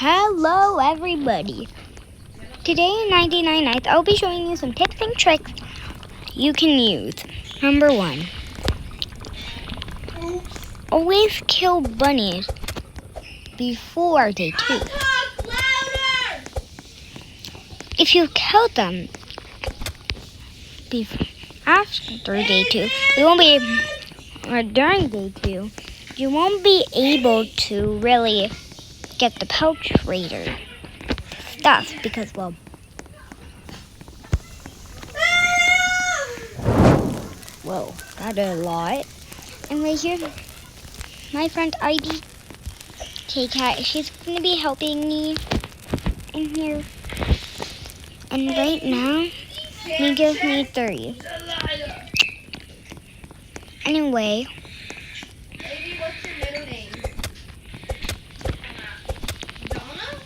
Hello everybody. Today in 99 Nights, I'll be showing you some tips and tricks you can use. Number 1. Always kill bunnies before day 2. If you kill them after day 2, you won't be or during day 2, you won't be able to really get the pouch raider stuff because, well, whoa, that's a lot. And right here, my friend ID K-Cat, she's going to be helping me in here. And right now, we just need 3. Anyway, Baby, what's your middle name? Donna?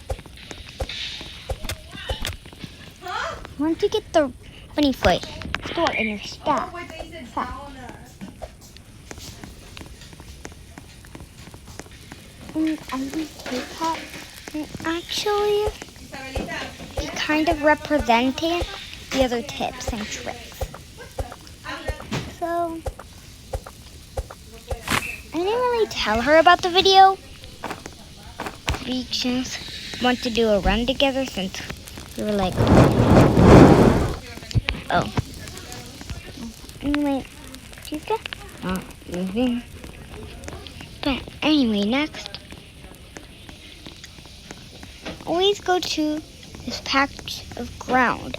Huh? once you get the bunny foot, store it in your stash. Oh, wait, they said Donna. And ID K-Cat, actually, he kind of represented the other tips and tricks. So, I didn't really tell her about the video. We just want to do a run together since we were like, oh. Anyway, she's not moving. But anyway, next, always go to this patch of ground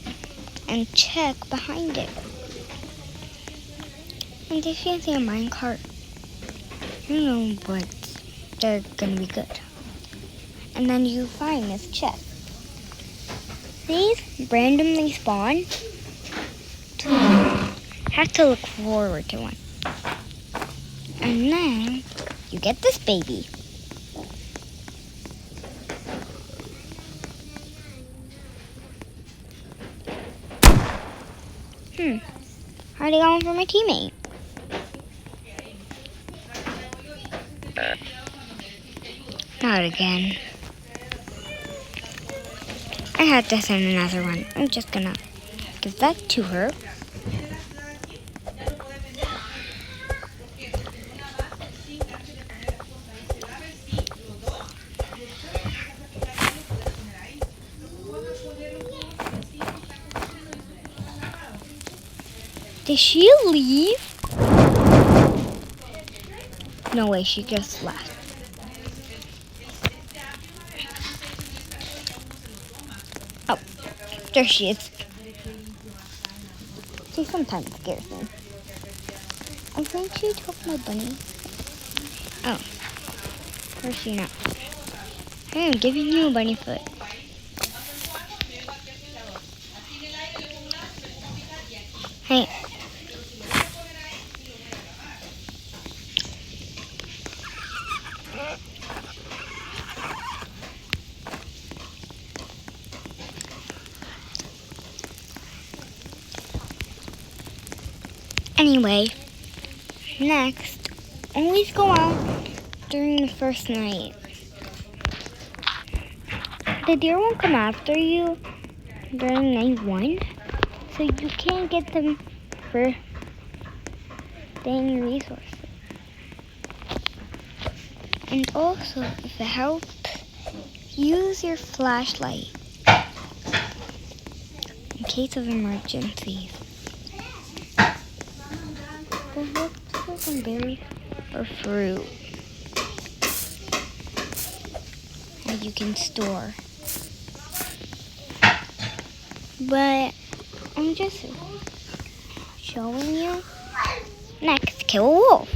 and check behind it. And if you see a minecart, you know, but they're gonna be good. And then you find this chest. These randomly spawn. Have to look forward to one. And then you get this baby. Already got one for my teammate. Not again. I had to send another one. I'm just gonna give that to her. Did she leave? No way, she just left. Oh, there she is. She sometimes scares me. I think she took my bunny. Oh, where's she now? Hey, I'm giving you a bunny foot. Hey. Anyway, next, always go out during the first night. The deer won't come after you during night 1, so you can't get them for staying resources. And also, if it helps, use your flashlight in case of emergencies. Look for some berries or fruit that you can store. But I'm just showing you. Next, kill a wolf.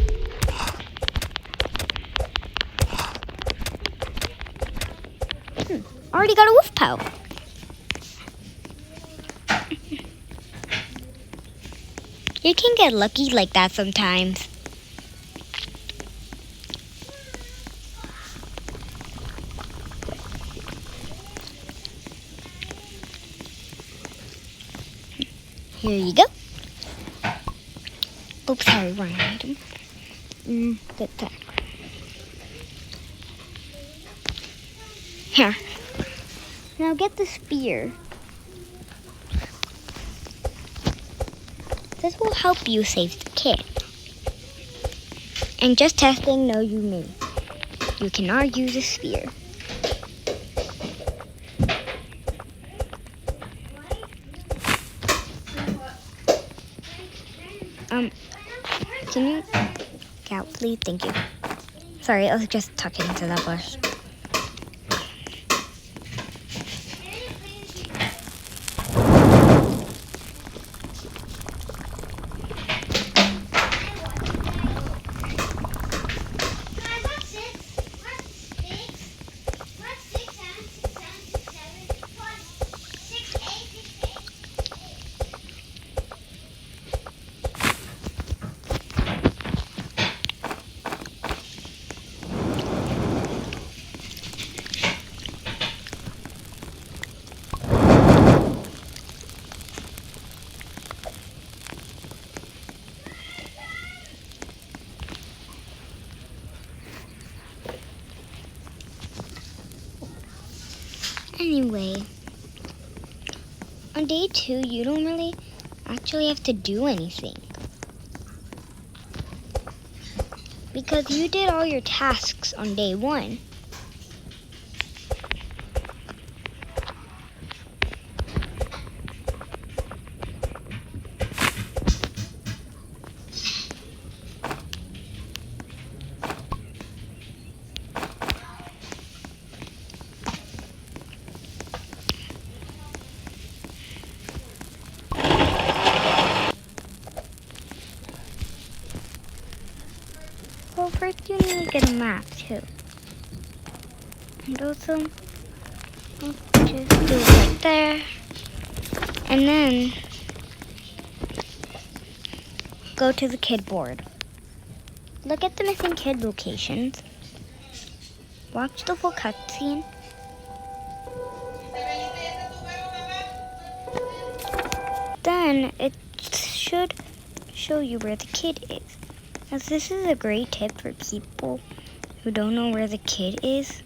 Already got a wolf pouch. You can get lucky like that sometimes. Here you go. Oops, sorry, wrong item. Get that. Here. Now get the spear. This will help you save the kid. And just testing, no you may. You cannot use a spear. Can you get out, please? Thank you. Sorry, I was just talking to that bush. Anyway, on day 2, you don't really actually have to do anything. Because you did all your tasks on day 1. Well, first you need to get a map too. And also, just do it right there. And then, go to the kid board. Look at the missing kid locations. Watch the full cutscene. Then, it should show you where the kid is. As this is a great tip for people who don't know where the kid is.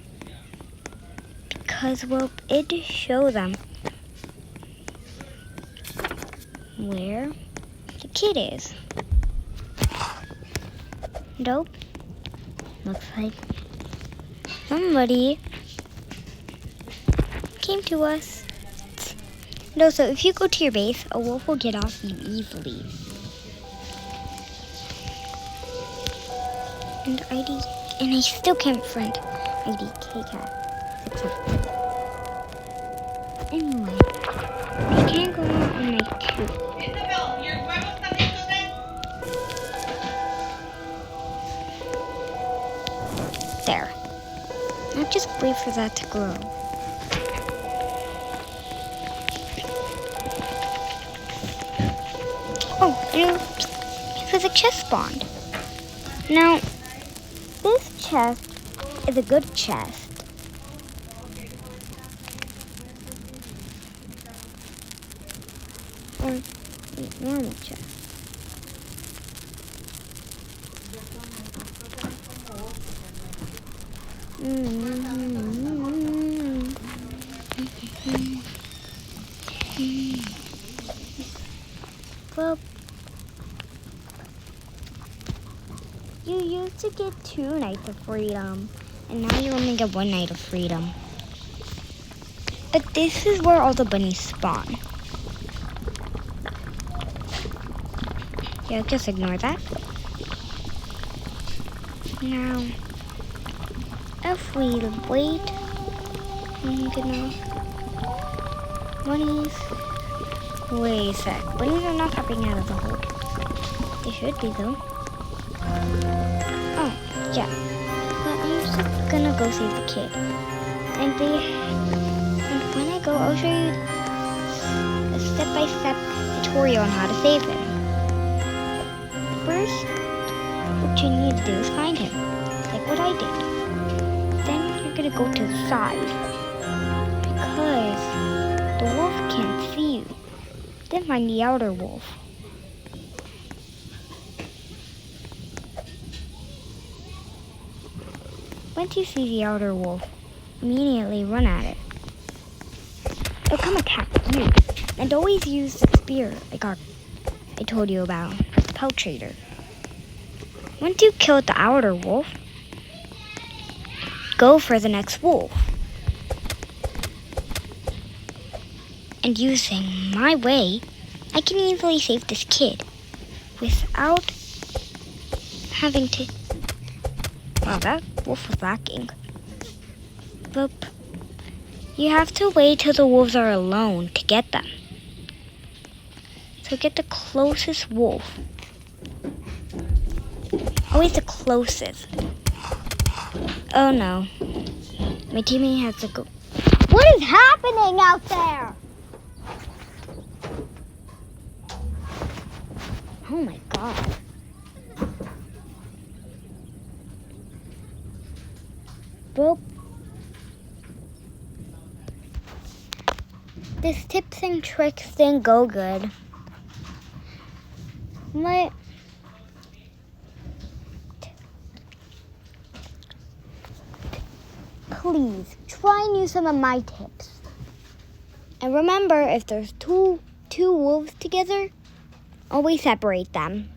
Because, well, it show them where the kid is. Nope. Looks like somebody came to us. No, so if you go to your base, a wolf will get off you easily. And I still can't find IDK cat. Anyway, I can't go out on my coop. There. Now just wait for that to grow. Oh, and there's a chest spawned. Now, this chest is a good chest. Or normal chest. Well, you used to get 2 nights of freedom, and now you only get 1 night of freedom. But this is where all the bunnies spawn. Yeah, just ignore that. Now, if we wait, bunnies. Wait a sec. Bunnies are not popping out of the hole. They should be though. Oh, yeah. But I'm just gonna go save the kid. And when I go, I'll show you a step-by-step tutorial on how to save him. First, what you need to do is find him, like what I did. Then you're gonna go to the side, because the wolf can't see you. Then find the outer wolf. Once you see the outer wolf, immediately run at it. become a cat you. And always use the spear like I told you about. Pelt trader. Once you kill the outer wolf, go for the next wolf. And using my way, I can easily save this kid without having to... Wow, that wolf was lacking. But you have to wait till the wolves are alone to get them. So get the closest wolf. Always the closest. Oh no. My teammate has to go. What is happening out there? Oh my god. Well, this tips and tricks didn't go good. What? Please try and use some of my tips. And remember, if there's two wolves together, always separate them.